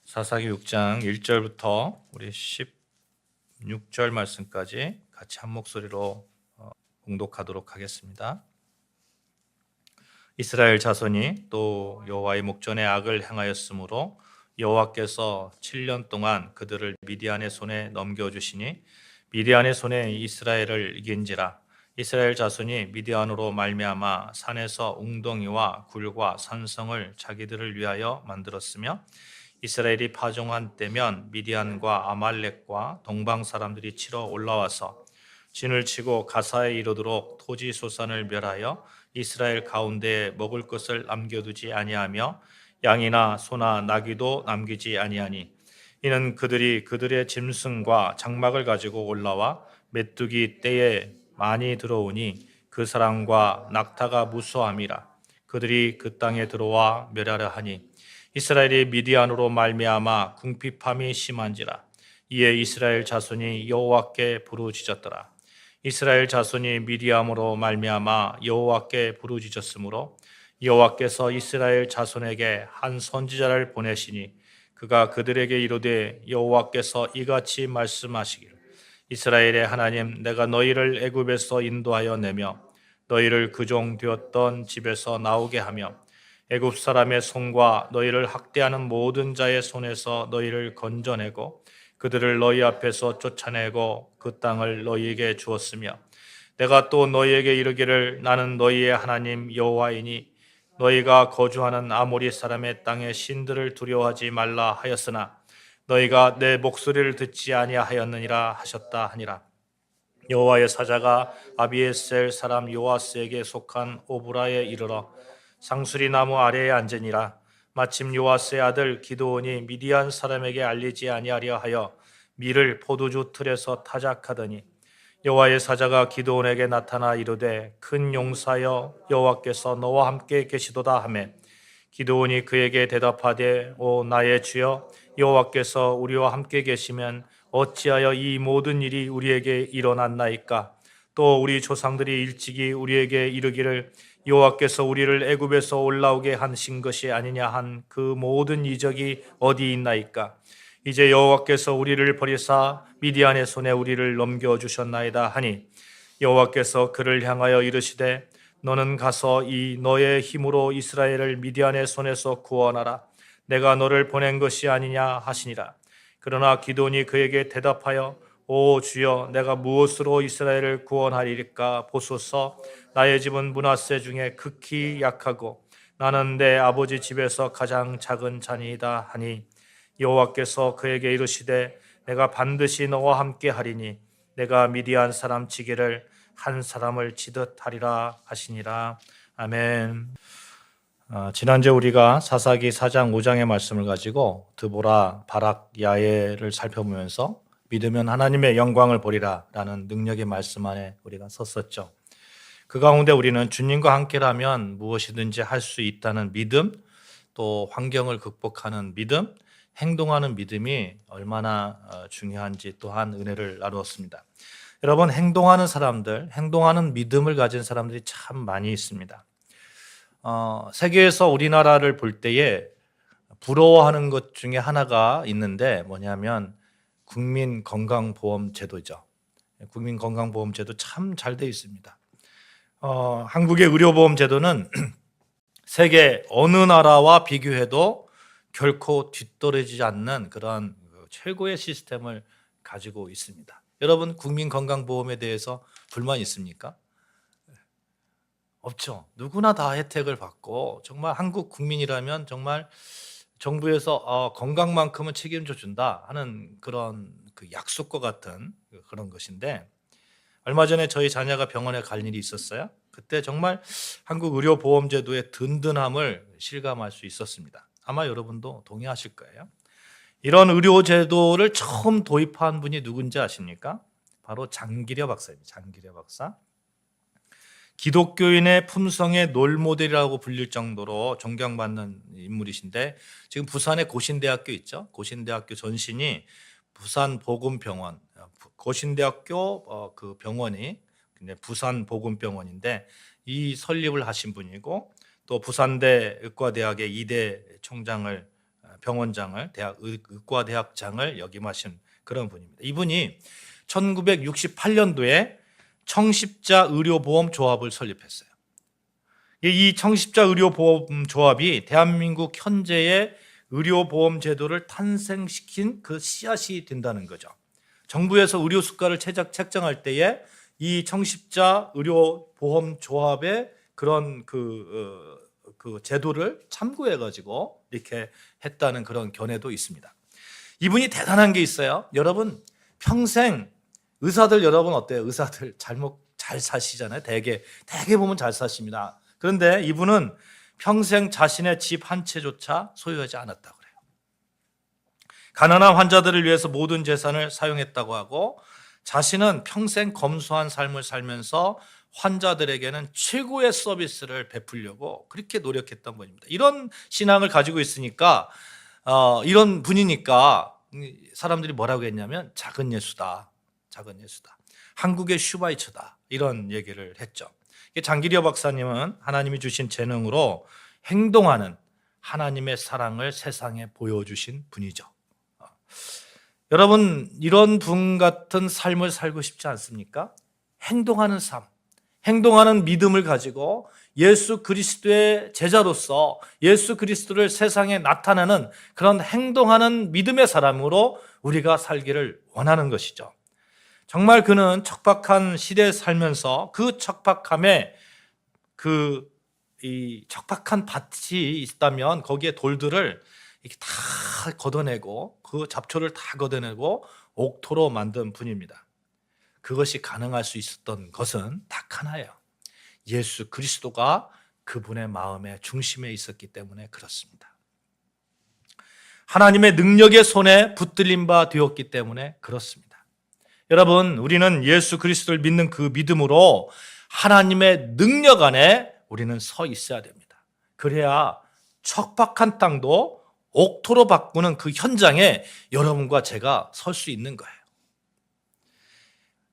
사사기 6장 1절부터 우리 16절 말씀까지 같이 한 목소리로 봉독하도록 하겠습니다. 이스라엘 자손이 또 여호와의 목전에 악을 행하였으므로 여호와께서 7년 동안 그들을 미디안의 손에 넘겨주시니 미디안의 손에 이스라엘을 이긴지라. 이스라엘 자손이 미디안으로 말미암아 산에서 웅덩이와 굴과 산성을 자기들을 위하여 만들었으며 이스라엘이 파종한 때면 미디안과 아말렉과 동방 사람들이 치러 올라와서 진을 치고 가사에 이르도록 토지 소산을 멸하여 이스라엘 가운데에 먹을 것을 남겨두지 아니하며 양이나 소나 나귀도 남기지 아니하니 이는 그들이 그들의 짐승과 장막을 가지고 올라와 메뚜기 떼에 많이 들어오니 그 사람과 낙타가 무수함이라. 그들이 그 땅에 들어와 멸하려 하니 이스라엘이 미디안으로 말미암아 궁핍함이 심한지라. 이에 이스라엘 자손이 여호와께 부르짖었더라. 이스라엘 자손이 미디안으로 말미암아 여호와께 부르짖었으므로 여호와께서 이스라엘 자손에게 한 선지자를 보내시니 그가 그들에게 이르되 여호와께서 이같이 말씀하시기를 이스라엘의 하나님 내가 너희를 애굽에서 인도하여 내며 너희를 그 종 되었던 집에서 나오게 하며 애굽 사람의 손과 너희를 학대하는 모든 자의 손에서 너희를 건져내고 그들을 너희 앞에서 쫓아내고 그 땅을 너희에게 주었으며 내가 또 너희에게 이르기를 나는 너희의 하나님 여호와이니 너희가 거주하는 아모리 사람의 땅의 신들을 두려워하지 말라 하였으나 너희가 내 목소리를 듣지 아니하였느니라 하셨다 하니라. 여호와의 사자가 아비에셀 사람 요아스에게 속한 오브라에 이르러 상수리 나무 아래에 앉으니라. 마침 요아스의 아들 기드온이 미디안 사람에게 알리지 아니하려 하여 밀을 포도주 틀에서 타작하더니 여호와의 사자가 기드온에게 나타나 이르되 큰 용사여 여호와께서 너와 함께 계시도다 하매 기드온이 그에게 대답하되 오 나의 주여 여호와께서 우리와 함께 계시면 어찌하여 이 모든 일이 우리에게 일어났나이까. 또 우리 조상들이 일찍이 우리에게 이르기를 여호와께서 우리를 애굽에서 올라오게 하신 것이 아니냐 한 그 모든 이적이 어디 있나이까. 이제 여호와께서 우리를 버리사 미디안의 손에 우리를 넘겨주셨나이다 하니 여호와께서 그를 향하여 이르시되 너는 가서 이 너의 힘으로 이스라엘을 미디안의 손에서 구원하라. 내가 너를 보낸 것이 아니냐 하시니라. 그러나 기드온이 그에게 대답하여 오 주여 내가 무엇으로 이스라엘을 구원하리까 보소서. 나의 집은 므낫세 중에 극히 약하고 나는 내 아버지 집에서 가장 작은 자니이다 하니 여호와께서 그에게 이르시되 내가 반드시 너와 함께 하리니 내가 미디안 사람 치기를 한 사람을 치듯 하리라 하시니라. 아멘. 지난주에 우리가 사사기 4장 5장의 말씀을 가지고 드보라, 바락, 야엘을 살펴보면서 믿으면 하나님의 영광을 보리라 라는 능력의 말씀 안에 우리가 섰었죠. 그 가운데 우리는 주님과 함께라면 무엇이든지 할 수 있다는 믿음, 또 환경을 극복하는 믿음, 행동하는 믿음이 얼마나 중요한지 또한 은혜를 나누었습니다. 여러분, 행동하는 사람들, 행동하는 믿음을 가진 사람들이 참 많이 있습니다. 세계에서 우리나라를 볼 때에 부러워하는 것 중에 하나가 있는데 뭐냐면 국민건강보험제도죠. 국민건강보험제도 참 잘 되어 있습니다. 한국의 의료보험제도는 세계 어느 나라와 비교해도 결코 뒤떨어지지 않는 그런 최고의 시스템을 가지고 있습니다. 여러분, 국민건강보험에 대해서 불만 있습니까? 없죠. 누구나 다 혜택을 받고 정말 한국 국민이라면 정말 정부에서 건강만큼은 책임져 준다 하는 그런 그 약속과 같은 그런 것인데 얼마 전에 저희 자녀가 병원에 갈 일이 있었어요. 그때 정말 한국 의료보험제도의 든든함을 실감할 수 있었습니다. 아마 여러분도 동의하실 거예요. 이런 의료제도를 처음 도입한 분이 누군지 아십니까? 바로 장기려 박사입니다. 장기려 박사. 기독교인의 품성의 롤모델이라고 불릴 정도로 존경받는 인물이신데 지금 부산에 고신대학교 있죠. 고신대학교 전신이 부산복음병원, 고신대학교 그 병원이 부산복음병원인데 이 설립을 하신 분이고 또 부산대 의과대학의 2대 총장을 병원장을 의과대학장을 역임하신 그런 분입니다. 이분이 1968년도에 청십자 의료보험조합을 설립했어요. 이 청십자 의료보험조합이 대한민국 현재의 의료보험 제도를 탄생시킨 그 씨앗이 된다는 거죠. 정부에서 의료수가를 책정할 때에 이 청십자 의료보험조합의 그런 그 제도를 참고해가지고 이렇게 했다는 그런 견해도 있습니다. 이분이 대단한 게 있어요. 여러분 평생 의사들 여러분 어때요? 의사들 잘 사시잖아요. 대개 보면 잘 사십니다. 그런데 이분은 평생 자신의 집 한 채조차 소유하지 않았다고 그래요. 가난한 환자들을 위해서 모든 재산을 사용했다고 하고 자신은 평생 검소한 삶을 살면서 환자들에게는 최고의 서비스를 베풀려고 그렇게 노력했던 분입니다. 이런 신앙을 가지고 있으니까 이런 분이니까 사람들이 뭐라고 했냐면 작은 예수다. 작은 예수다. 한국의 슈바이처다. 이런 얘기를 했죠. 장기려 박사님은 하나님이 주신 재능으로 행동하는 하나님의 사랑을 세상에 보여주신 분이죠. 여러분 이런 분 같은 삶을 살고 싶지 않습니까? 행동하는 삶, 행동하는 믿음을 가지고 예수 그리스도의 제자로서 예수 그리스도를 세상에 나타내는 그런 행동하는 믿음의 사람으로 우리가 살기를 원하는 것이죠. 정말 그는 척박한 시대에 살면서 그 척박함에 이 척박한 밭이 있다면 거기에 돌들을 이렇게 다 걷어내고 그 잡초를 다 걷어내고 옥토로 만든 분입니다. 그것이 가능할 수 있었던 것은 딱 하나예요. 예수 그리스도가 그분의 마음의 중심에 있었기 때문에 그렇습니다. 하나님의 능력의 손에 붙들린 바 되었기 때문에 그렇습니다. 여러분 우리는 예수 그리스도를 믿는 그 믿음으로 하나님의 능력 안에 우리는 서 있어야 됩니다. 그래야 척박한 땅도 옥토로 바꾸는 그 현장에 여러분과 제가 설 수 있는 거예요.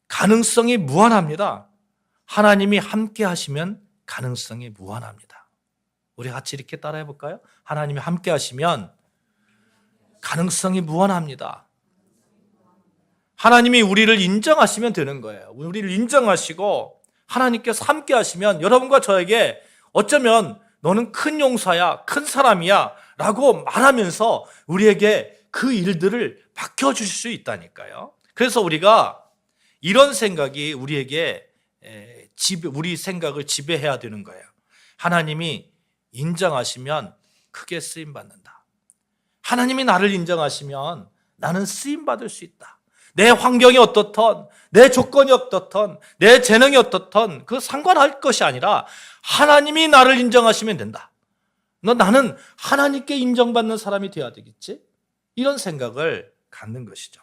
가능성이 무한합니다. 하나님이 함께 하시면 가능성이 무한합니다. 우리 같이 이렇게 따라해 볼까요? 하나님이 함께 하시면 가능성이 무한합니다. 하나님이 우리를 인정하시면 되는 거예요. 우리를 인정하시고 하나님께서 함께 하시면 여러분과 저에게 어쩌면 너는 큰 용사야, 큰 사람이야 라고 말하면서 우리에게 그 일들을 맡겨주실 수 있다니까요. 그래서 우리가 이런 생각이 우리에게 우리 생각을 지배해야 되는 거예요. 하나님이 인정하시면 크게 쓰임받는다. 하나님이 나를 인정하시면 나는 쓰임받을 수 있다. 내 환경이 어떻든 내 조건이 어떻든 내 재능이 어떻든 그 상관할 것이 아니라 하나님이 나를 인정하시면 된다. 나는 하나님께 인정받는 사람이 되어야 되겠지? 이런 생각을 갖는 것이죠.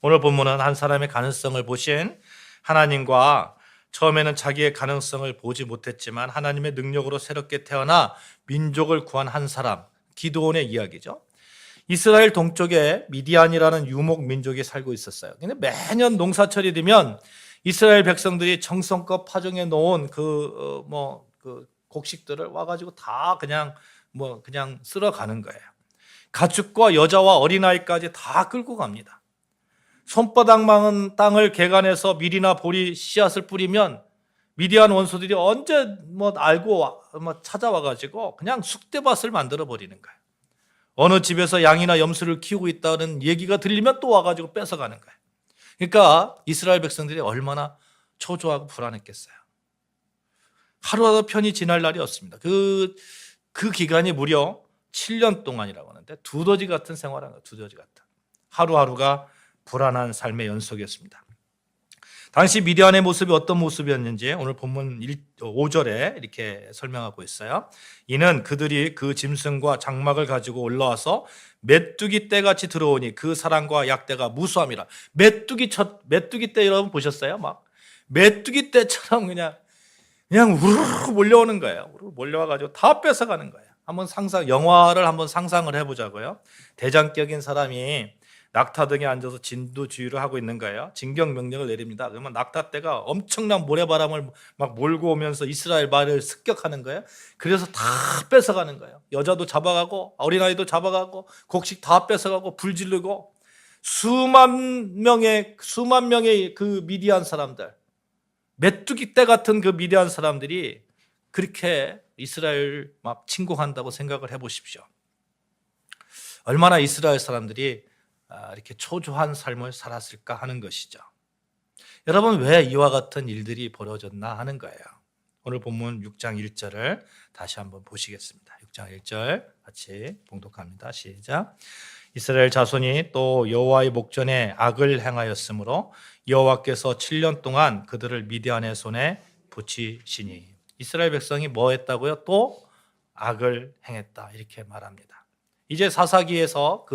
오늘 본문은 한 사람의 가능성을 보신 하나님과 처음에는 자기의 가능성을 보지 못했지만 하나님의 능력으로 새롭게 태어나 민족을 구한 한 사람, 기드온의 이야기죠. 이스라엘 동쪽에 미디안이라는 유목 민족이 살고 있었어요. 근데 매년 농사철이 되면 이스라엘 백성들이 정성껏 파종해 놓은 그 곡식들을 와가지고 다 그냥 쓸어가는 거예요. 가축과 여자와 어린아이까지 다 끌고 갑니다. 손바닥만한 땅을 개간해서 밀이나 보리 씨앗을 뿌리면 미디안 원수들이 언제 알고 찾아와가지고 그냥 쑥대밭을 만들어 버리는 거예요. 어느 집에서 양이나 염소를 키우고 있다는 얘기가 들리면 또 와가지고 뺏어가는 거예요. 그러니까 이스라엘 백성들이 얼마나 초조하고 불안했겠어요. 하루라도 편히 지날 날이 없습니다. 그 기간이 무려 7년 동안이라고 하는데 두더지 같은 생활을 한 거예요. 두더지 같은. 하루하루가 불안한 삶의 연속이었습니다. 당시 미디안의 모습이 어떤 모습이었는지 오늘 본문 5절에 이렇게 설명하고 있어요. 이는 그들이 그 짐승과 장막을 가지고 올라와서 메뚜기 떼같이 들어오니 그 사람과 약대가 무수함이라. 메뚜기 떼 여러분 보셨어요? 막 메뚜기 떼처럼 그냥 우르르 몰려오는 거예요. 우르르 몰려와가지고 다 뺏어가는 거예요. 영화를 한번 상상을 해보자고요. 대장격인 사람이 낙타등에 앉아서 진두지휘를 하고 있는 거예요. 진격 명령을 내립니다. 그러면 낙타떼가 엄청난 모래바람을 막 몰고 오면서 이스라엘 말을 습격하는 거예요. 그래서 다 뺏어가는 거예요. 여자도 잡아가고 어린아이도 잡아가고 곡식 다 뺏어가고 불 지르고 수만 명의 그 미디안 사람들, 메뚜기 떼 같은 그 미디안 사람들이 그렇게 이스라엘 막 침공한다고 생각을 해보십시오. 얼마나 이스라엘 사람들이 이렇게 초조한 삶을 살았을까 하는 것이죠. 여러분, 왜 이와 같은 일들이 벌어졌나 하는 거예요. 오늘 본문 6장 1절을 다시 한번 보시겠습니다. 6장 1절 같이 봉독합니다. 시작. 이스라엘 자손이 또 여호와의 목전에 악을 행하였으므로 여호와께서 7년 동안 그들을 미디안의 손에 붙이시니. 이스라엘 백성이 뭐 했다고요? 또 악을 행했다, 이렇게 말합니다. 이제 사사기에서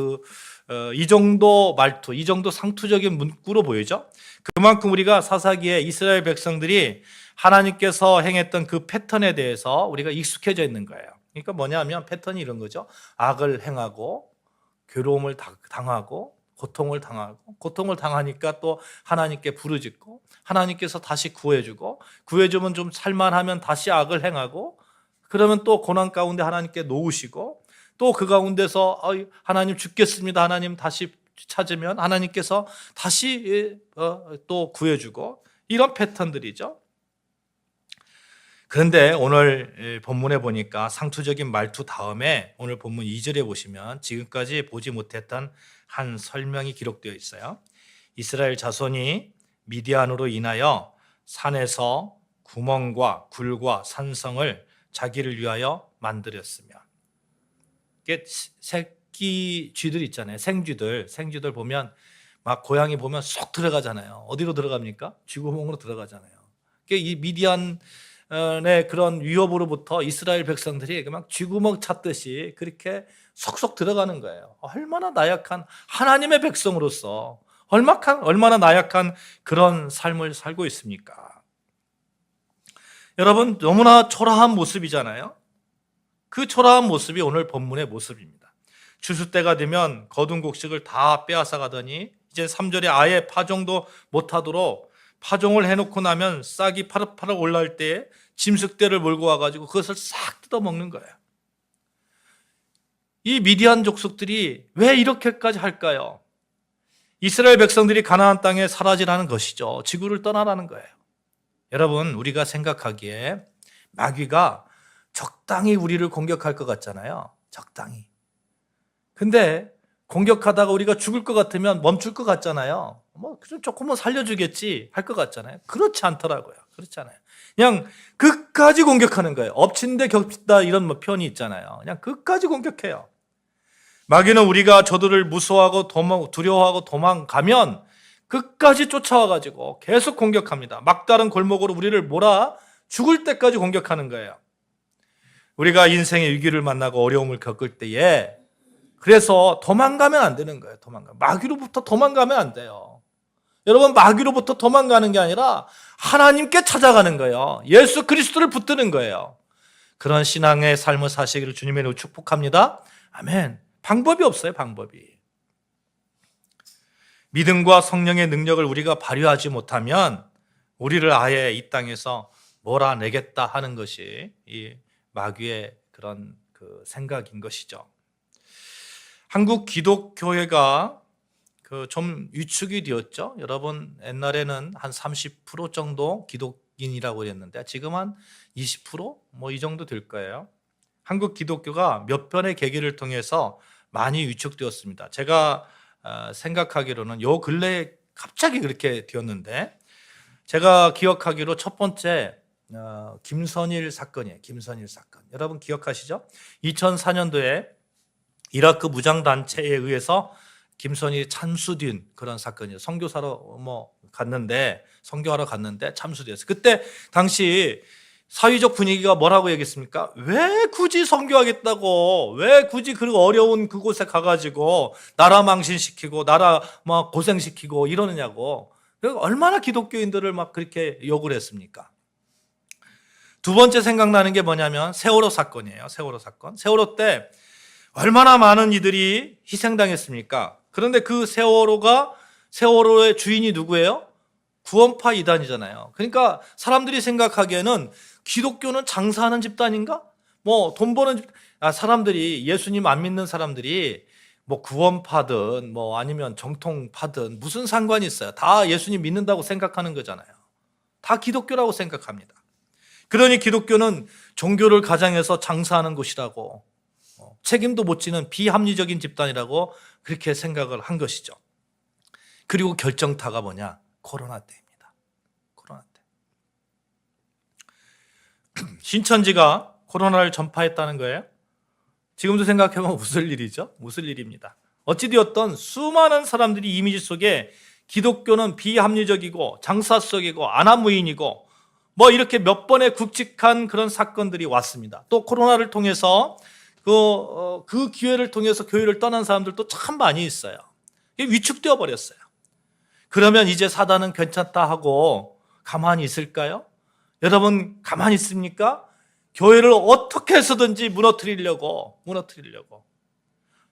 이 정도 말투, 이 정도 상투적인 문구로 보이죠. 그만큼 우리가 사사기에 이스라엘 백성들이 하나님께서 행했던 그 패턴에 대해서 우리가 익숙해져 있는 거예요. 그러니까 뭐냐면 패턴이 이런 거죠. 악을 행하고 괴로움을 당하고 고통을 당하니까 또 하나님께 부르짖고 하나님께서 다시 구해주면 좀 살만하면 다시 악을 행하고, 그러면 또 고난 가운데 하나님께 놓으시고, 또 그 가운데서 하나님 죽겠습니다, 하나님 다시 찾으면 하나님께서 다시 또 구해주고, 이런 패턴들이죠. 그런데 오늘 본문에 보니까 상투적인 말투 다음에 오늘 본문 2절에 보시면 지금까지 보지 못했던 한 설명이 기록되어 있어요. 이스라엘 자손이 미디안으로 인하여 산에서 구멍과 굴과 산성을 자기를 위하여 만들었으며, 새끼 쥐들 있잖아요. 생쥐들 보면 막 고양이 보면 쏙 들어가잖아요. 어디로 들어갑니까? 쥐구멍으로 들어가잖아요. 이 미디안의 그런 위협으로부터 이스라엘 백성들이 막 쥐구멍 찾듯이 그렇게 속속 들어가는 거예요. 얼마나 나약한 하나님의 백성으로서 얼마나 나약한 그런 삶을 살고 있습니까? 여러분, 너무나 초라한 모습이잖아요. 그 초라한 모습이 오늘 본문의 모습입니다. 추수 때가 되면 거둔 곡식을 다 빼앗아 가더니 이제 3절에 아예 파종도 못하도록 파종을 해놓고 나면 싹이 파릇파릇 올라올 때에 짐승떼를 몰고 와가지고 그것을 싹 뜯어먹는 거예요. 이 미디안 족속들이 왜 이렇게까지 할까요? 이스라엘 백성들이 가나안 땅에 사라지라는 것이죠. 지구를 떠나라는 거예요. 여러분, 우리가 생각하기에 마귀가 적당히 우리를 공격할 것 같잖아요. 적당히. 근데 공격하다가 우리가 죽을 것 같으면 멈출 것 같잖아요. 조금만 살려주겠지 할 것 같잖아요. 그렇지 않더라고요. 그렇지 않아요. 그냥 끝까지 공격하는 거예요. 엎친 데 겹친다, 이런 표현이 있잖아요. 그냥 끝까지 공격해요. 마귀는 우리가 저들을 무서워하고 두려워하고 도망가면 끝까지 쫓아와가지고 계속 공격합니다. 막다른 골목으로 우리를 몰아 죽을 때까지 공격하는 거예요. 우리가 인생의 위기를 만나고 어려움을 겪을 때에, 그래서 도망가면 안 되는 거예요. 마귀로부터 도망가면 안 돼요. 여러분, 마귀로부터 도망가는 게 아니라 하나님께 찾아가는 거예요. 예수 그리스도를 붙드는 거예요. 그런 신앙의 삶을 사시기를 주님의 이름으로 축복합니다. 아멘. 방법이 없어요. 방법이. 믿음과 성령의 능력을 우리가 발휘하지 못하면 우리를 아예 이 땅에서 몰아내겠다 하는 것이 이 마귀의 그런 생각인 것이죠. 한국 기독교회가 좀 위축이 되었죠. 여러분, 옛날에는 한 30% 정도 기독인이라고 그랬는데 지금 한 20% 이 정도 될 거예요. 한국 기독교가 몇 번의 계기를 통해서 많이 위축되었습니다. 제가 생각하기로는 요 근래에 갑자기 그렇게 되었는데, 제가 기억하기로 첫 번째 김선일 사건이에요. 김선일 사건. 여러분 기억하시죠? 2004년도에 이라크 무장단체에 의해서 김선일이 참수된 그런 사건이에요. 선교하러 갔는데 참수되었어요. 그때 당시 사회적 분위기가 뭐라고 얘기했습니까? 왜 굳이 선교하겠다고, 왜 굳이 그 어려운 그곳에 가가지고 나라 망신시키고 나라 고생시키고 이러느냐고. 얼마나 기독교인들을 막 그렇게 욕을 했습니까? 두 번째 생각나는 게 뭐냐면 세월호 사건이에요. 세월호 사건. 세월호 때 얼마나 많은 이들이 희생당했습니까? 그런데 그 세월호의 주인이 누구예요? 구원파 이단이잖아요. 그러니까 사람들이 생각하기에는 기독교는 장사하는 집단인가? 뭐 돈 버는 사람들이, 예수님 안 믿는 사람들이 뭐 구원파든 뭐 아니면 정통파든 무슨 상관이 있어요? 다 예수님 믿는다고 생각하는 거잖아요. 다 기독교라고 생각합니다. 그러니 기독교는 종교를 가장해서 장사하는 곳이라고, 책임도 못 지는 비합리적인 집단이라고 그렇게 생각을 한 것이죠. 그리고 결정타가 뭐냐? 코로나 때입니다. 코로나 때. 신천지가 코로나를 전파했다는 거예요. 지금도 생각해보면 무슨 일이죠? 무슨 일입니다. 어찌되었던 수많은 사람들이 이미지 속에 기독교는 비합리적이고 장사성이고 안하무인이고 뭐 이렇게 몇 번의 굵직한 그런 사건들이 왔습니다. 또 코로나를 통해서 그 기회를 통해서 교회를 떠난 사람들도 참 많이 있어요. 위축되어 버렸어요. 그러면 이제 사단은 괜찮다 하고 가만히 있을까요? 여러분 가만히 있습니까? 교회를 어떻게 해서든지 무너뜨리려고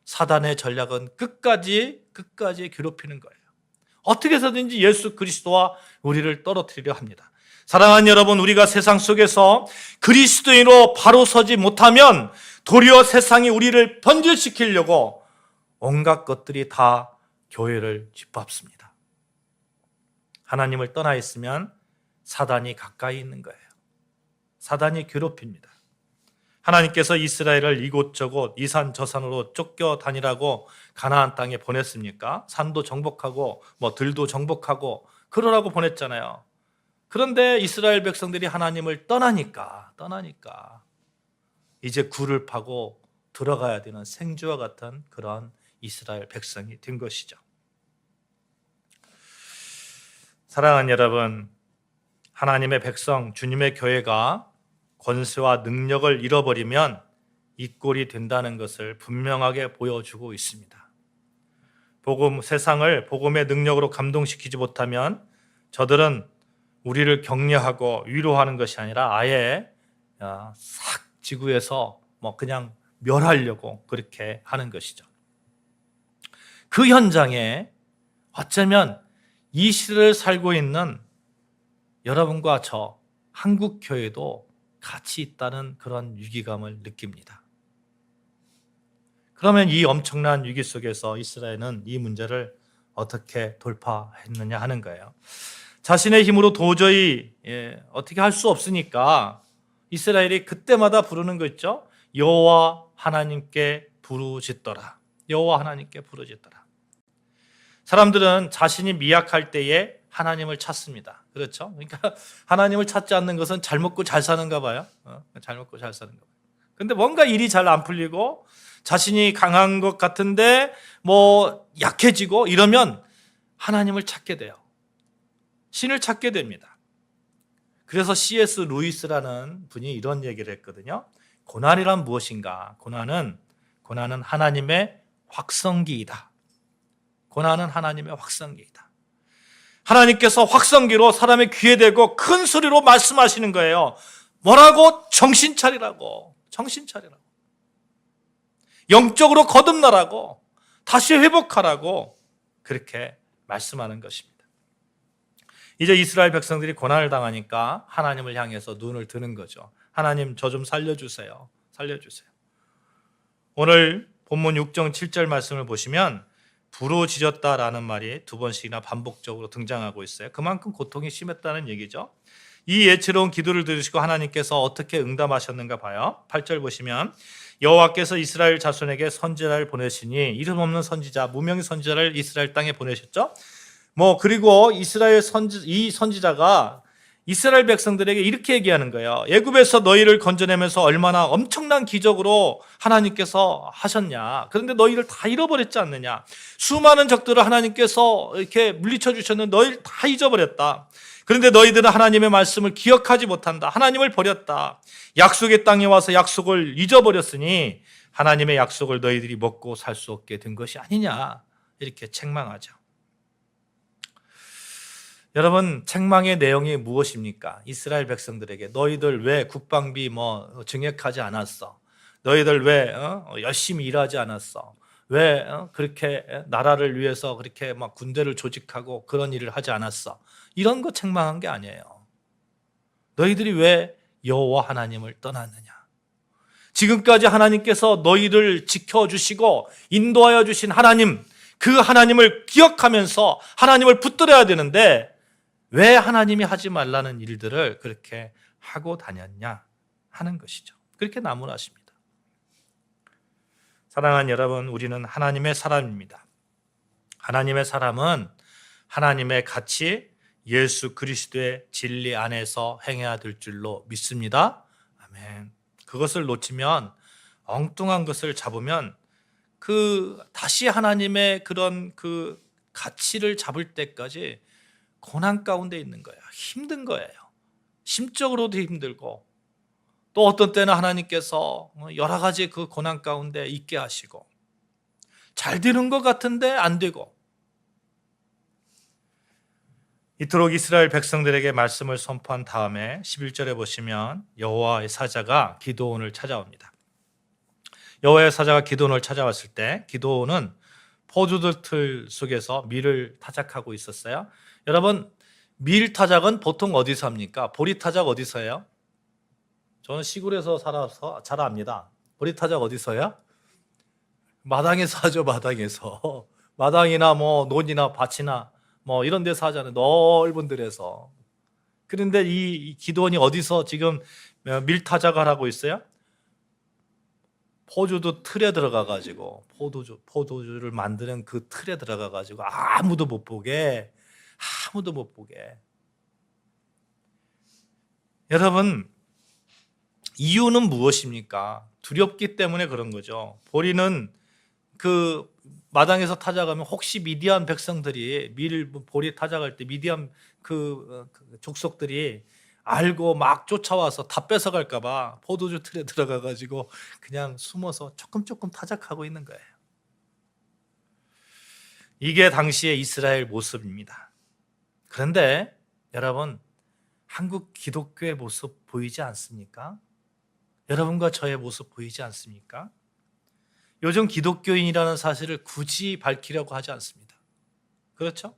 사단의 전략은 끝까지 괴롭히는 거예요. 어떻게 해서든지 예수 그리스도와 우리를 떨어뜨리려 합니다. 사랑하는 여러분, 우리가 세상 속에서 그리스도인으로 바로 서지 못하면 도리어 세상이 우리를 변질시키려고 온갖 것들이 다 교회를 짓밟습니다. 하나님을 떠나 있으면 사단이 가까이 있는 거예요. 사단이 괴롭힙니다. 하나님께서 이스라엘을 이곳저곳 이산 저산으로 쫓겨다니라고 가나안 땅에 보냈습니까? 산도 정복하고 들도 정복하고 그러라고 보냈잖아요. 그런데 이스라엘 백성들이 하나님을 떠나니까 이제 굴을 파고 들어가야 되는 생쥐와 같은 그런 이스라엘 백성이 된 것이죠. 사랑하는 여러분, 하나님의 백성, 주님의 교회가 권세와 능력을 잃어버리면 이 꼴이 된다는 것을 분명하게 보여주고 있습니다. 세상을 복음의 능력으로 감동시키지 못하면 저들은 우리를 격려하고 위로하는 것이 아니라 아예 싹 지구에서 그냥 멸하려고 그렇게 하는 것이죠. 그 현장에 어쩌면 이 시대를 살고 있는 여러분과 저 한국 교회도 같이 있다는 그런 위기감을 느낍니다. 그러면 이 엄청난 위기 속에서 이스라엘은 이 문제를 어떻게 돌파했느냐 하는 거예요. 자신의 힘으로 도저히 어떻게 할 수 없으니까 이스라엘이 그때마다 부르는 거 있죠? 여호와 하나님께 부르짖더라. 여호와 하나님께 부르짖더라. 사람들은 자신이 미약할 때에 하나님을 찾습니다. 그렇죠? 그러니까 하나님을 찾지 않는 것은 잘 먹고 잘 사는가 봐요. 잘 먹고 잘 사는가 봐요. 근데 뭔가 일이 잘 안 풀리고 자신이 강한 것 같은데 약해지고 이러면 하나님을 찾게 돼요. 신을 찾게 됩니다. 그래서 C.S. 루이스라는 분이 이런 얘기를 했거든요. 고난이란 무엇인가? 고난은 하나님의 확성기이다. 고난은 하나님의 확성기이다. 하나님께서 확성기로 사람의 귀에 대고 큰 소리로 말씀하시는 거예요. 뭐라고? 정신 차리라고. 영적으로 거듭나라고. 다시 회복하라고 그렇게 말씀하는 것입니다. 이제 이스라엘 백성들이 고난을 당하니까 하나님을 향해서 눈을 드는 거죠. 하나님, 저 좀 살려주세요. 오늘 본문 6장 7절 말씀을 보시면 부르짖었다라는 말이 두 번씩이나 반복적으로 등장하고 있어요. 그만큼 고통이 심했다는 얘기죠. 이 예체로운 기도를 들으시고 하나님께서 어떻게 응답하셨는가 봐요. 8절 보시면 여호와께서 이스라엘 자손에게 선지자를 보내시니 이름 없는 선지자, 무명의 선지자를 이스라엘 땅에 보내셨죠. 그리고 이 선지자가 이스라엘 백성들에게 이렇게 얘기하는 거예요. 애굽에서 너희를 건져내면서 얼마나 엄청난 기적으로 하나님께서 하셨냐. 그런데 너희를 다 잃어버렸지 않느냐. 수많은 적들을 하나님께서 이렇게 물리쳐 주셨는데 너희를 다 잊어버렸다. 그런데 너희들은 하나님의 말씀을 기억하지 못한다. 하나님을 버렸다. 약속의 땅에 와서 약속을 잊어버렸으니 하나님의 약속을 너희들이 먹고 살 수 없게 된 것이 아니냐. 이렇게 책망하죠. 여러분, 책망의 내용이 무엇입니까? 이스라엘 백성들에게 너희들 왜 국방비 증액하지 않았어? 너희들 왜 열심히 일하지 않았어? 왜 그렇게 나라를 위해서 그렇게 막 군대를 조직하고 그런 일을 하지 않았어? 이런 거 책망한 게 아니에요. 너희들이 왜 여호와 하나님을 떠났느냐? 지금까지 하나님께서 너희를 지켜주시고 인도하여 주신 하나님, 그 하나님을 기억하면서 하나님을 붙들어야 되는데 왜 하나님이 하지 말라는 일들을 그렇게 하고 다녔냐 하는 것이죠. 그렇게 나무라십니다. 사랑하는 여러분, 우리는 하나님의 사람입니다. 하나님의 사람은 하나님의 가치, 예수 그리스도의 진리 안에서 행해야 될 줄로 믿습니다. 아멘. 그것을 놓치면, 엉뚱한 것을 잡으면 다시 하나님의 그런 그 가치를 잡을 때까지 고난 가운데 있는 거예요. 힘든 거예요. 심적으로도 힘들고, 또 어떤 때는 하나님께서 여러 가지 그 고난 가운데 있게 하시고, 잘 되는 것 같은데 안 되고. 이토록 이스라엘 백성들에게 말씀을 선포한 다음에 11절에 보시면 여호와의 사자가 기드온을 찾아옵니다. 여호와의 사자가 기드온을 찾아왔을 때 기드온은 포도들 속에서 밀을 타작하고 있었어요. 여러분, 밀 타작은 보통 어디서 합니까? 보리 타작 어디서 해요? 저는 시골에서 살아서 잘 압니다. 보리 타작 어디서 해요? 마당에서 하죠. 마당에서. 마당이나 뭐 논이나 밭이나 뭐 이런 데서 하잖아요. 넓은 들에서. 그런데 이 기드온이 어디서 지금 밀 타작을 하고 있어요? 포도주 틀에 들어가 가지고 포도주를 만드는 그 틀에 들어가 가지고 아무도 못 보게. 여러분, 이유는 무엇입니까? 두렵기 때문에 그런 거죠. 보리는 그 마당에서 타작하면 혹시 미디안 백성들이 보리 타작할 때 미디안 그 족속들이 알고 막 쫓아와서 다 뺏어갈까 봐 포도주 틀에 들어가 가지고 그냥 숨어서 조금 타작하고 있는 거예요. 이게 당시의 이스라엘 모습입니다. 그런데 여러분, 한국 기독교의 모습 보이지 않습니까? 여러분과 저의 모습 보이지 않습니까? 요즘 기독교인이라는 사실을 굳이 밝히려고 하지 않습니다. 그렇죠?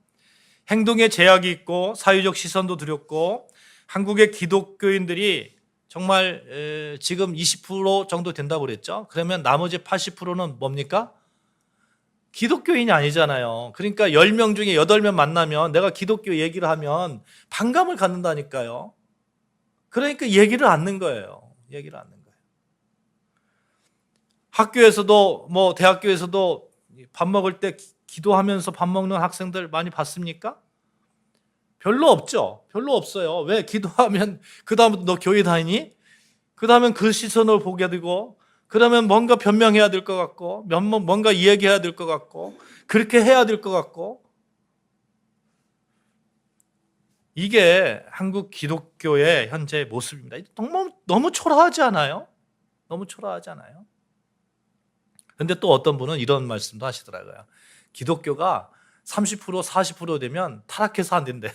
행동에 제약이 있고 사회적 시선도 두렵고, 한국의 기독교인들이 정말 지금 20% 정도 된다고 그랬죠? 그러면 나머지 80%는 뭡니까? 기독교인이 아니잖아요. 그러니까 10명 중에 8명 만나면 내가 기독교 얘기를 하면 반감을 갖는다니까요. 그러니까 얘기를 않는 거예요. 학교에서도 뭐 대학교에서도 밥 먹을 때 기도하면서 밥 먹는 학생들 많이 봤습니까? 별로 없죠. 별로 없어요. 왜? 기도하면 그 다음부터 너 교회 다니니? 그 다음엔 그 시선을 보게 되고, 그러면 뭔가 변명해야 될 것 같고, 뭔가 이야기해야 될 것 같고, 그렇게 해야 될 것 같고. 이게 한국 기독교의 현재 모습입니다. 너무 초라하지 않아요? 그런데 또 어떤 분은 이런 말씀도 하시더라고요. 기독교가 30% 40% 되면 타락해서 안 된대요.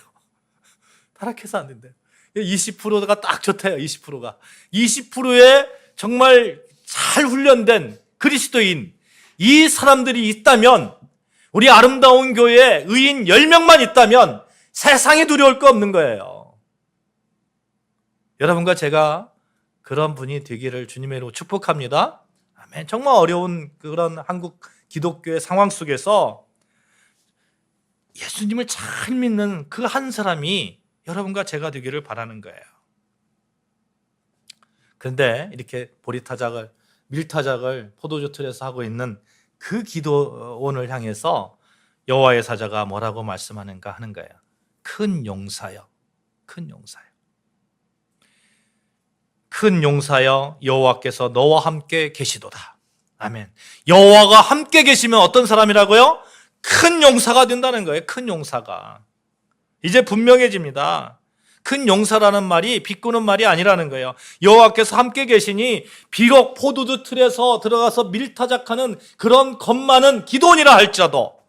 20%가 딱 좋대요. 20%에 정말 잘 훈련된 그리스도인, 이 사람들이 있다면, 우리 아름다운 교회에 의인 10명만 있다면 세상에 두려울 거 없는 거예요. 여러분과 제가 그런 분이 되기를 주님의 이름으로 축복합니다. 아멘. 정말 어려운 그런 한국 기독교의 상황 속에서 예수님을 잘 믿는 그 한 사람이 여러분과 제가 되기를 바라는 거예요. 그런데 이렇게 보리타작을, 밀타작을 포도주 틀에서 하고 있는 그 기도원을 향해서 여호와의 사자가 뭐라고 말씀하는가 하는 거예요. 큰 용사여, 큰 용사여, 여호와께서 너와 함께 계시도다. 아멘. 여호와가 함께 계시면 어떤 사람이라고요? 큰 용사가 된다는 거예요. 큰 용사가. 이제 분명해집니다. 큰 용사라는 말이 비꼬는 말이 아니라는 거예요. 여호와께서 함께 계시니 비록 포도주 틀에서 들어가서 밀타작하는 그런 겁 많은 기도원이라 할지라도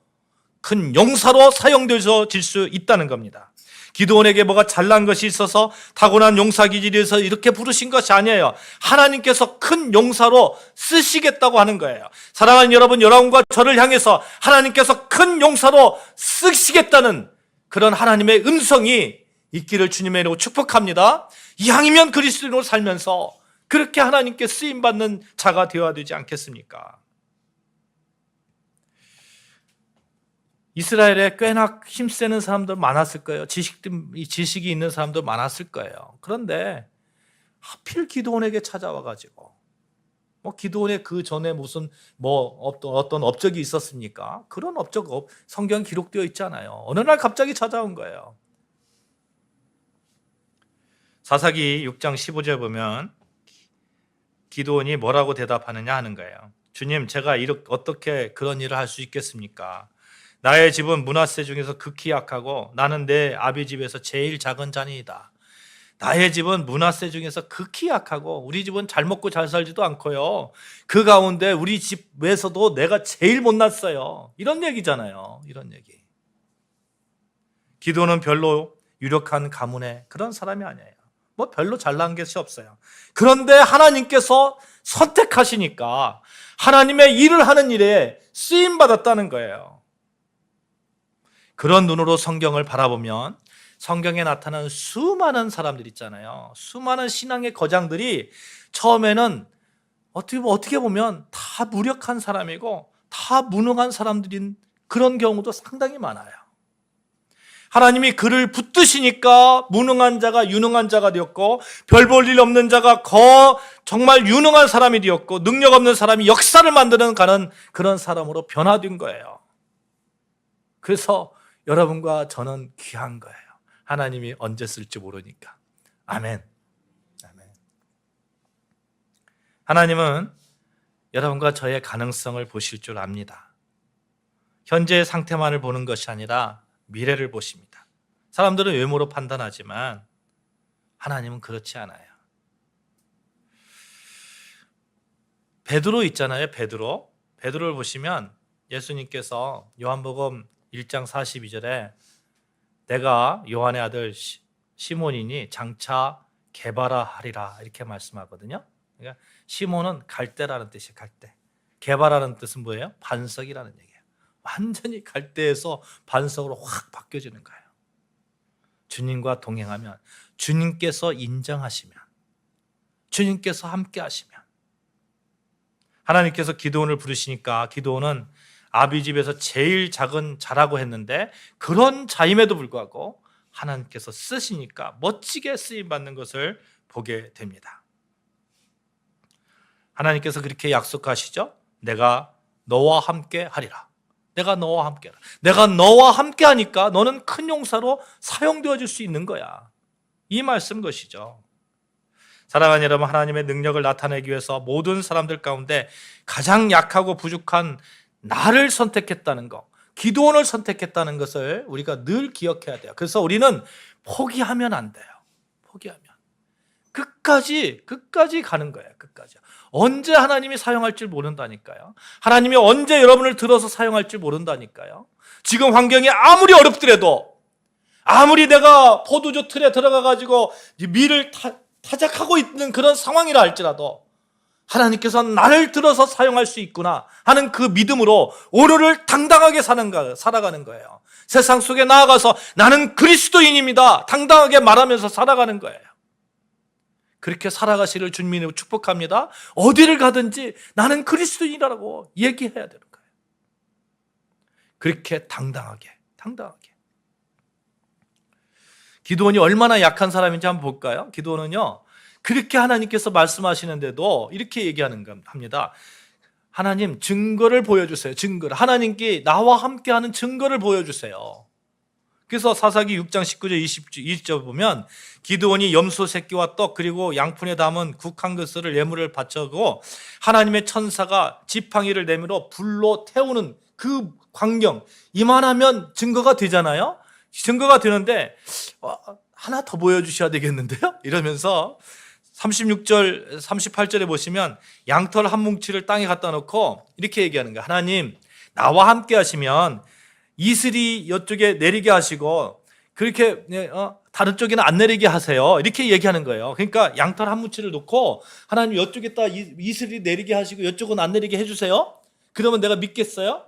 큰 용사로 사용되어질 수 있다는 겁니다. 기드온에게 뭐가 잘난 것이 있어서 타고난 용사 기질에서 이렇게 부르신 것이 아니에요. 하나님께서 큰 용사로 쓰시겠다고 하는 거예요. 사랑하는 여러분, 여러분과 저를 향해서 하나님께서 큰 용사로 쓰시겠다는 그런 하나님의 음성이 있기를 주님의 이름으로 축복합니다. 이왕이면 그리스도인으로 살면서 그렇게 하나님께 쓰임받는 자가 되어야 되지 않겠습니까? 이스라엘에 꽤나 힘쓰는 사람들 많았을 거예요. 지식이 있는 사람도 많았을 거예요. 그런데 하필 기드온에게 찾아와가지고 기드온의 그 전에 무슨 어떤 업적이 있었습니까? 그런 업적 성경 기록되어 있잖아요. 어느 날 갑자기 찾아온 거예요. 사사기 6장 15절 보면 기드온이 뭐라고 대답하느냐 하는 거예요. 주님, 제가 어떻게 그런 일을 할 수 있겠습니까? 나의 집은 므낫세 중에서 극히 약하고 나는 내 아비 집에서 제일 작은 자니이다. 나의 집은 므낫세 중에서 극히 약하고 우리 집은 잘 먹고 잘 살지도 않고요. 그 가운데 우리 집에서도 내가 제일 못났어요. 이런 얘기잖아요. 이런 얘기. 기드온은 별로 유력한 가문의 그런 사람이 아니에요. 별로 잘난 것이 없어요. 그런데 하나님께서 선택하시니까 하나님의 일을 하는 일에 쓰임받았다는 거예요. 그런 눈으로 성경을 바라보면 성경에 나타나는 수많은 사람들 있잖아요. 수많은 신앙의 거장들이 처음에는 어떻게 보면 다 무력한 사람이고 다 무능한 사람들인 그런 경우도 상당히 많아요. 하나님이 그를 붙드시니까 무능한 자가 유능한 자가 되었고 별 볼 일 없는 자가 정말 유능한 사람이 되었고 능력 없는 사람이 역사를 만드는 가는 그런 사람으로 변화된 거예요. 그래서 여러분과 저는 귀한 거예요. 하나님이 언제 쓸지 모르니까. 아멘. 아멘. 하나님은 여러분과 저의 가능성을 보실 줄 압니다. 현재의 상태만을 보는 것이 아니라 미래를 보십니다. 사람들은 외모로 판단하지만 하나님은 그렇지 않아요. 베드로 있잖아요. 베드로를 보시면 예수님께서 요한복음 1장 42절에 내가 요한의 아들 시몬이니 장차 게바라하리라 이렇게 말씀하거든요. 그러니까 시몬은 갈대라는 뜻이에요. 갈대. 게바라는 뜻은 뭐예요? 반석이라는 얘기예요. 완전히 갈대에서 반석으로 확 바뀌어지는 거예요. 주님과 동행하면, 주님께서 인정하시면, 주님께서 함께 하시면. 하나님께서 기드온을 부르시니까 기드온은 아비 집에서 제일 작은 자라고 했는데 그런 자임에도 불구하고 하나님께서 쓰시니까 멋지게 쓰임받는 것을 보게 됩니다. 하나님께서 그렇게 약속하시죠. 내가 너와 함께 하리라. 내가 너와 함께 하리라. 내가 너와 함께 하니까 너는 큰 용사로 사용되어질 수 있는 거야. 이 말씀 것이죠. 사랑하는 여러분, 하나님의 능력을 나타내기 위해서 모든 사람들 가운데 가장 약하고 부족한 나를 선택했다는 것, 기드온을 선택했다는 것을 우리가 늘 기억해야 돼요. 그래서 우리는 포기하면 안 돼요. 포기하면. 끝까지 가는 거예요. 끝까지. 언제 하나님이 사용할지 모른다니까요. 하나님이 언제 여러분을 들어서 사용할지 모른다니까요. 지금 환경이 아무리 어렵더라도, 아무리 내가 포도주 틀에 들어가가지고 밀을 타작하고 있는 그런 상황이라 할지라도 하나님께서 나를 들어서 사용할 수 있구나 하는 그 믿음으로 오늘을 당당하게 살아가는 거예요. 세상 속에 나아가서 나는 그리스도인입니다. 당당하게 말하면서 살아가는 거예요. 그렇게 살아가시를 주님으로 축복합니다. 어디를 가든지 나는 그리스도인이라고 얘기해야 되는 거예요. 그렇게 당당하게. 기드온이 얼마나 약한 사람인지 한번 볼까요? 기드온은요, 그렇게 하나님께서 말씀하시는데도 이렇게 얘기하는 겁니다. 하나님, 증거를 보여주세요. 증거를. 하나님께 나와 함께하는 증거를 보여주세요. 그래서 사사기 6장 19절 20절 보면 기드온이 염소 새끼와 떡 그리고 양푼에 담은 국 한 그릇을 예물을 바쳐고 하나님의 천사가 지팡이를 내밀어 불로 태우는 그 광경, 이만하면 증거가 되잖아요. 증거가 되는데 하나 더 보여주셔야 되겠는데요? 이러면서 36절, 38절에 보시면 양털 한 뭉치를 땅에 갖다 놓고 이렇게 얘기하는 거예요. 하나님, 나와 함께 하시면 이슬이 이쪽에 내리게 하시고 그렇게 다른 쪽에는 안 내리게 하세요. 이렇게 얘기하는 거예요. 그러니까 양털 한 무치를 놓고 하나님 이쪽에다 이슬이 내리게 하시고 이쪽은 안 내리게 해주세요. 그러면 내가 믿겠어요?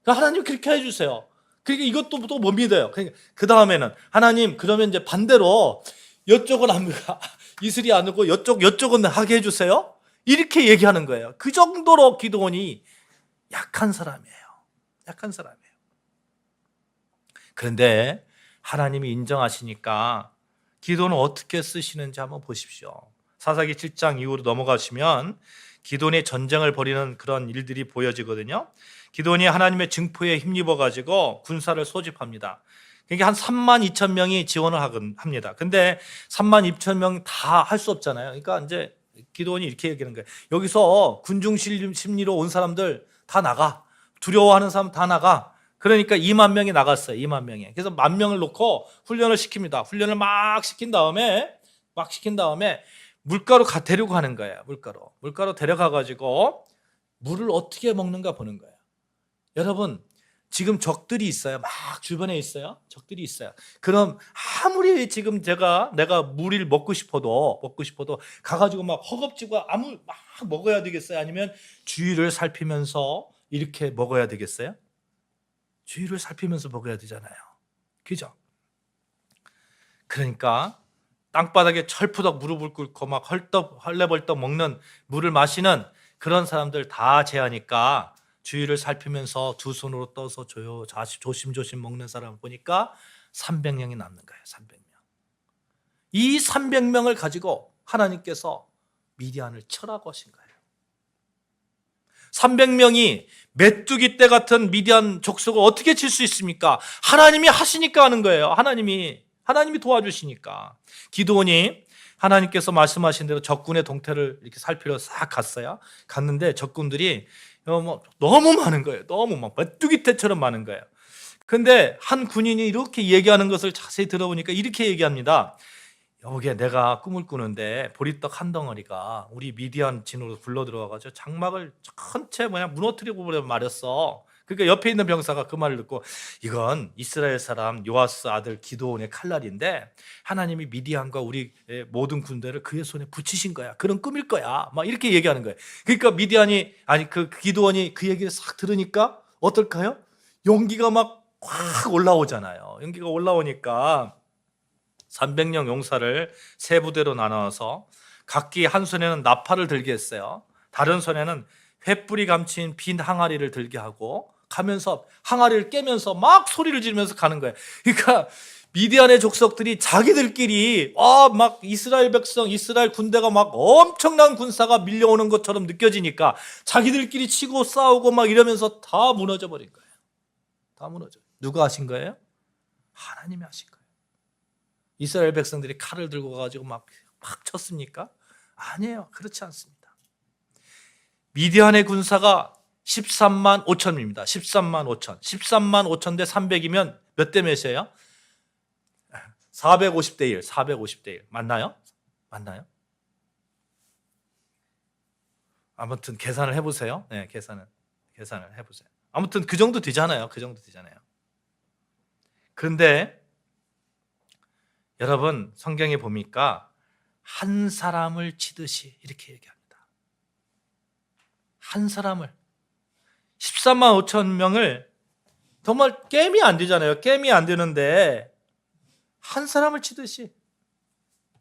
그러니까 하나님 그렇게 해주세요. 그러니까 이것도 또 못 믿어요. 그러니까 그 다음에는 하나님 그러면 이제 반대로 이쪽은 이슬이 안 오고 이쪽은 하게 해주세요. 이렇게 얘기하는 거예요. 그 정도로 기드온이 약한 사람이에요. 약한 사람이에요. 그런데 하나님이 인정하시니까 기도는 어떻게 쓰시는지 한번 보십시오. 사사기 7장 이후로 넘어가시면 기도의 전쟁을 벌이는 그런 일들이 보여지거든요. 기도니 하나님의 증포에 힘입어 가지고 군사를 소집합니다. 그러니까 한 3만 2천 명이 지원을 합니다. 근데 3만 2천 명 다 할 수 없잖아요. 그러니까 이제 기도원이 이렇게 얘기하는 거예요. 여기서 군중 심리로 온 사람들 다 나가. 두려워하는 사람 다 나가. 그러니까 2만 명이 나갔어요. 2만 명이. 그래서 1,000명을 놓고 훈련을 시킵니다. 훈련을 막 시킨 다음에 물가로 데리고 가는 거예요. 물가로 데려가 가지고 물을 어떻게 먹는가 보는 거예요. 여러분, 지금 적들이 있어요. 막 주변에 있어요. 적들이 있어요. 그럼 아무리 지금 내가 물을 먹고 싶어도 가가지고 막 허겁지겁 막 먹어야 되겠어요? 아니면 주위를 살피면서 이렇게 먹어야 되겠어요? 주위를 살피면서 먹어야 되잖아요. 그죠? 그러니까 땅바닥에 철푸덕 무릎을 꿇고 막 헐레벌떡 먹는 물을 마시는 그런 사람들 다 제하니까 주위를 살피면서 두 손으로 떠서 조심조심 먹는 사람을 보니까 300명이 남는 거예요. 300명. 이 300명을 가지고 하나님께서 미디안을 쳐라고 하신 거예요. 300명이 메뚜기 떼 같은 미디안 족속을 어떻게 칠 수 있습니까? 하나님이 하시니까 하는 거예요. 하나님이 도와주시니까. 기드온이 하나님께서 말씀하신 대로 적군의 동태를 이렇게 살피러 싹 갔어요. 갔는데 적군들이 너무 많은 거예요. 너무 막 메뚜기 떼처럼 많은 거예요. 근데 한 군인이 이렇게 얘기하는 것을 자세히 들어보니까 이렇게 얘기합니다. 여기에 내가 꿈을 꾸는데 보리떡 한 덩어리가 우리 미디안 진으로 굴러 들어와가지고 장막을 전체 무너뜨리고 말했어. 그러니까 옆에 있는 병사가 그 말을 듣고 이건 이스라엘 사람 요아스 아들 기드온의 칼날인데 하나님이 미디안과 우리 모든 군대를 그의 손에 붙이신 거야. 그런 꿈일 거야. 막 이렇게 얘기하는 거예요. 그러니까 그 기드온이 그 얘기를 싹 들으니까 어떨까요? 용기가 막 확 올라오잖아요. 용기가 올라오니까 300명 용사를 세 부대로 나눠서 각기 한 손에는 나팔을 들게 했어요. 다른 손에는 횃불이 감친 빈 항아리를 들게 하고 가면서 항아리를 깨면서 막 소리를 지르면서 가는 거예요. 그러니까 미디안의 족속들이 자기들끼리 막 이스라엘 군대가 막 엄청난 군사가 밀려오는 것처럼 느껴지니까 자기들끼리 치고 싸우고 막 이러면서 다 무너져 버린 거예요. 다 무너져. 누가 하신 거예요? 하나님이 하신 거예요. 이스라엘 백성들이 칼을 들고 가지고 막 쳤습니까? 아니에요. 그렇지 않습니다. 미디안의 군사가 13만 5천입니다. 13만 5천. 13만 5천 대 300이면 몇 대 몇이에요? 450대 1. 450대 1. 맞나요? 아무튼 계산을 해보세요. 네, 계산을 해보세요. 아무튼 그 정도 되잖아요. 그런데 여러분 성경에 보니까 한 사람을 치듯이 이렇게 얘기합니다. 한 사람을 13만 5천 명을 정말 게임이 안 되잖아요. 게임이 안 되는데 한 사람을 치듯이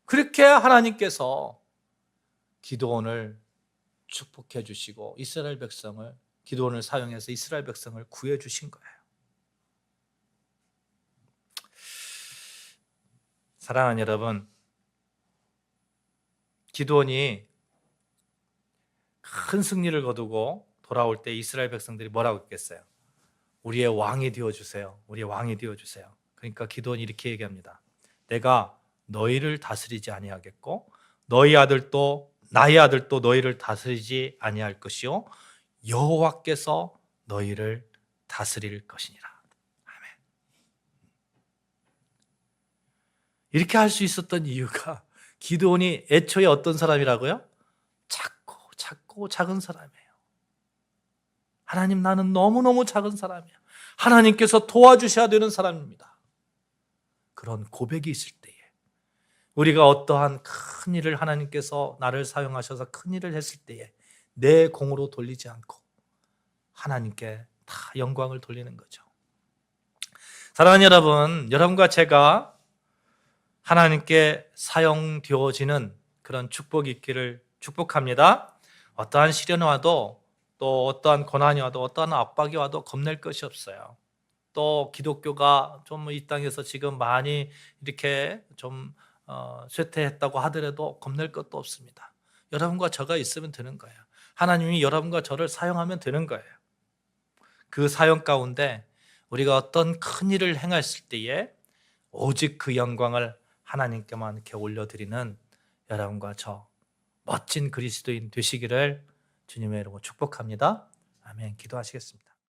그렇게 하나님께서 기드온을 축복해 주시고 기드온을 사용해서 이스라엘 백성을 구해 주신 거예요. 사랑하는 여러분, 기드온이 큰 승리를 거두고 돌아올 때 이스라엘 백성들이 뭐라고 했겠어요? 우리의 왕이 되어주세요. 그러니까 기드온이 이렇게 얘기합니다. 내가 너희를 다스리지 아니하겠고 나의 아들도 너희를 다스리지 아니할 것이요 여호와께서 너희를 다스릴 것이니라. 아멘. 이렇게 할 수 있었던 이유가 기드온이 애초에 어떤 사람이라고요? 작고 작은 사람이에요. 하나님, 나는 너무너무 작은 사람이야. 하나님께서 도와주셔야 되는 사람입니다. 그런 고백이 있을 때에, 우리가 어떠한 큰 일을 하나님께서 나를 사용하셔서 큰 일을 했을 때에 내 공으로 돌리지 않고 하나님께 다 영광을 돌리는 거죠. 사랑하는 여러분, 여러분과 제가 하나님께 사용되어지는 그런 축복이 있기를 축복합니다. 어떠한 시련이 와도, 또 어떠한 고난이 와도, 어떠한 압박이 와도 겁낼 것이 없어요. 또 기독교가 좀 이 땅에서 지금 많이 이렇게 좀 쇠퇴했다고 하더라도 겁낼 것도 없습니다. 여러분과 저가 있으면 되는 거예요. 하나님이 여러분과 저를 사용하면 되는 거예요. 그 사용 가운데 우리가 어떤 큰 일을 행했을 때에 오직 그 영광을 하나님께만 이렇게 올려드리는 여러분과 저 멋진 그리스도인 되시기를 주님의 이름으로 축복합니다. 아멘. 기도하시겠습니다.